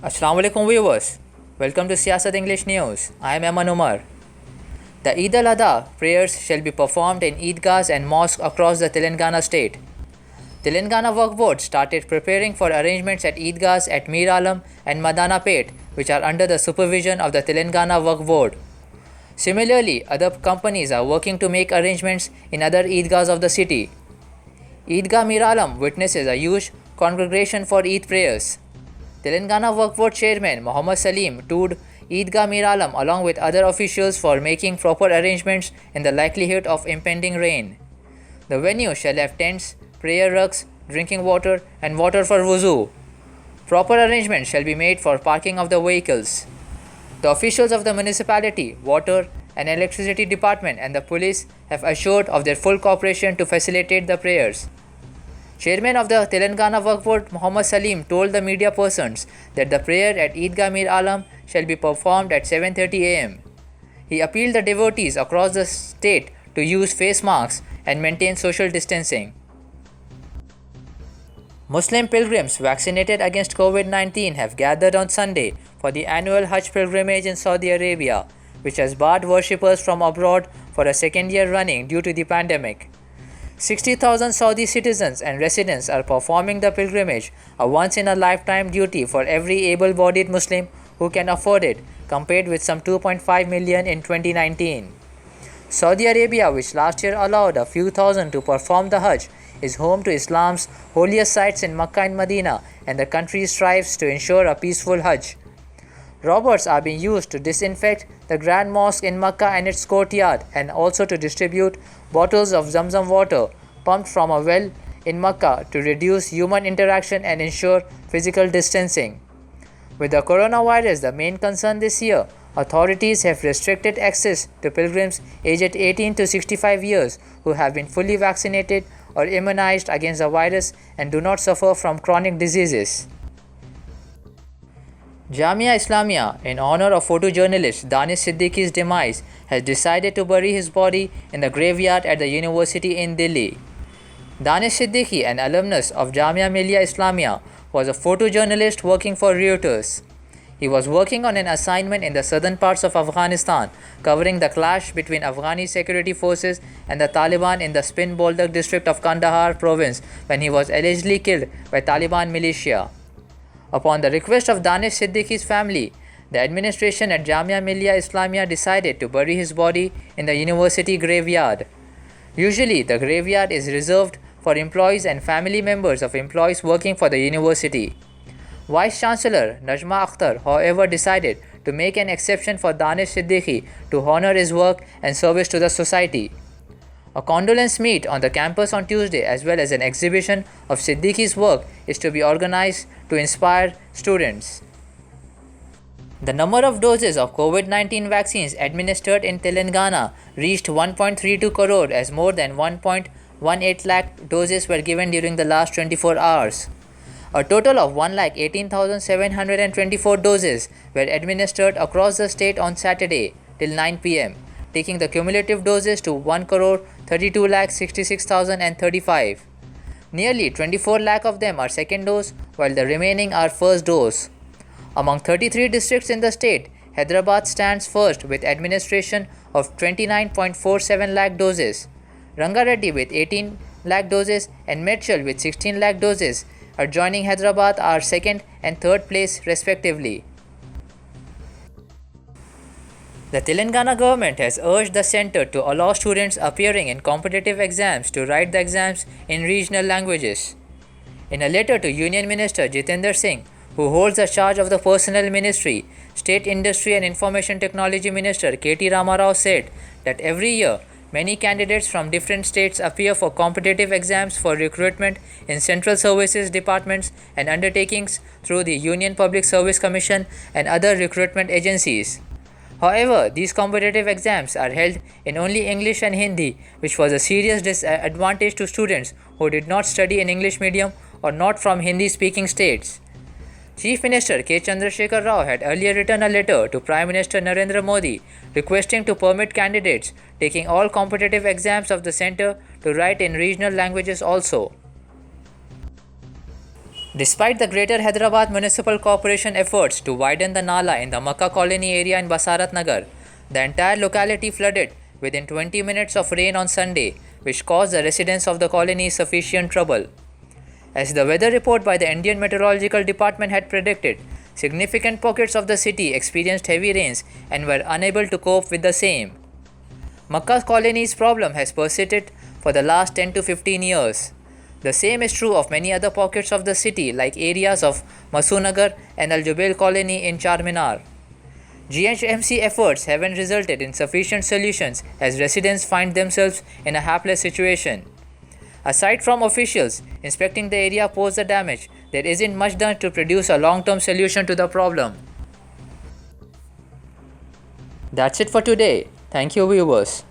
Assalamu alaikum viewers. Welcome to Siyasat English News. I am Eman Umar. The Eid al-Adha prayers shall be performed in Eidgahs and mosques across the Telangana state. Telangana Waqf Board started preparing for arrangements at Eidgahs at Mir Alam and Madanapet, which are under the supervision of the Telangana Waqf Board. Similarly, other companies are working to make arrangements in other Eidgahs of the city. Eidgah Mir Alam witnesses a huge congregation for Eid prayers. Telangana Waqf Board Chairman Mohammad Salim toured Eidgah Mir Alam along with other officials for making proper arrangements in the likelihood of impending rain. The venue shall have tents, prayer rugs, drinking water, and water for wuzu. Proper arrangements shall be made for parking of the vehicles. The officials of the municipality, water, and electricity department and the police have assured of their full cooperation to facilitate the prayers. Chairman of the Telangana Waqf Board Mohammad Salim told the media persons that the prayer at Eidgah Mir Alam shall be performed at 7:30 am. He appealed the devotees across the state to use face masks and maintain social distancing. Muslim pilgrims vaccinated against COVID-19 have gathered on Sunday for the annual Hajj pilgrimage in Saudi Arabia, which has barred worshippers from abroad for a second year running due to the pandemic. 60,000 Saudi citizens and residents are performing the pilgrimage, a once-in-a-lifetime duty for every able-bodied Muslim who can afford it, compared with some 2.5 million in 2019. Saudi Arabia, which last year allowed a few thousand to perform the Hajj, is home to Islam's holiest sites in Mecca and Medina, and the country strives to ensure a peaceful Hajj. Robots are being used to disinfect the Grand Mosque in Mecca and its courtyard, and also to distribute bottles of Zamzam water pumped from a well in Mecca to reduce human interaction and ensure physical distancing. With the coronavirus the main concern this year, authorities have restricted access to pilgrims aged 18 to 65 years who have been fully vaccinated or immunized against the virus and do not suffer from chronic diseases. Jamia Islamia, in honor of photojournalist Danish Siddiqui's demise, has decided to bury his body in the graveyard at the university in Delhi. Danish Siddiqui, an alumnus of Jamia Millia Islamia, was a photojournalist working for Reuters. He was working on an assignment in the southern parts of Afghanistan, covering the clash between Afghani security forces and the Taliban in the Spin Boldak district of Kandahar province when he was allegedly killed by Taliban militia. Upon the request of Danish Siddiqui's family, the administration at Jamia Millia Islamia decided to bury his body in the university graveyard. Usually, the graveyard is reserved for employees and family members of employees working for the university. Vice Chancellor Najma Akhtar, however, decided to make an exception for Danish Siddiqui to honor his work and service to the society. A condolence meet on the campus on Tuesday, as well as an exhibition of Siddiqui's work, is to be organized to inspire students. The number of doses of COVID-19 vaccines administered in Telangana reached 1.32 crore as more than 1.18 lakh doses were given during the last 24 hours. A total of 1,18,724 doses were administered across the state on Saturday till 9 pm, taking the cumulative doses to 1,32,66,035. Nearly 24 lakh of them are second dose, while the remaining are first dose. Among 33 districts in the state, Hyderabad stands first with administration of 29.47 lakh doses. Rangareddy with 18 lakh doses and Medchal with 16 lakh doses adjoining Hyderabad are second and third place respectively. The Telangana government has urged the centre to allow students appearing in competitive exams to write the exams in regional languages. In a letter to Union Minister Jitendra Singh, who holds the charge of the Personnel Ministry, State Industry and Information Technology Minister K.T. Ramarao said that every year many candidates from different states appear for competitive exams for recruitment in central services departments and undertakings through the Union Public Service Commission and other recruitment agencies. However, these competitive exams are held in only English and Hindi, which was a serious disadvantage to students who did not study in English medium or not from Hindi-speaking states. Chief Minister K. Chandrasekhar Rao had earlier written a letter to Prime Minister Narendra Modi requesting to permit candidates taking all competitive exams of the centre to write in regional languages also. Despite the Greater Hyderabad Municipal Corporation efforts to widen the Nala in the Makkah Colony area in Basarat Nagar, the entire locality flooded within 20 minutes of rain on Sunday, which caused the residents of the colony sufficient trouble. As the weather report by the Indian Meteorological Department had predicted, significant pockets of the city experienced heavy rains and were unable to cope with the same. Makkah colony's problem has persisted for the last 10 to 15 years. The same is true of many other pockets of the city like areas of Masunagar and Al Jubail colony in Charminar. GHMC efforts haven't resulted in sufficient solutions as residents find themselves in a helpless situation. Aside from officials inspecting the area post the damage, there isn't much done to produce a long-term solution to the problem. That's it for today. Thank you, viewers.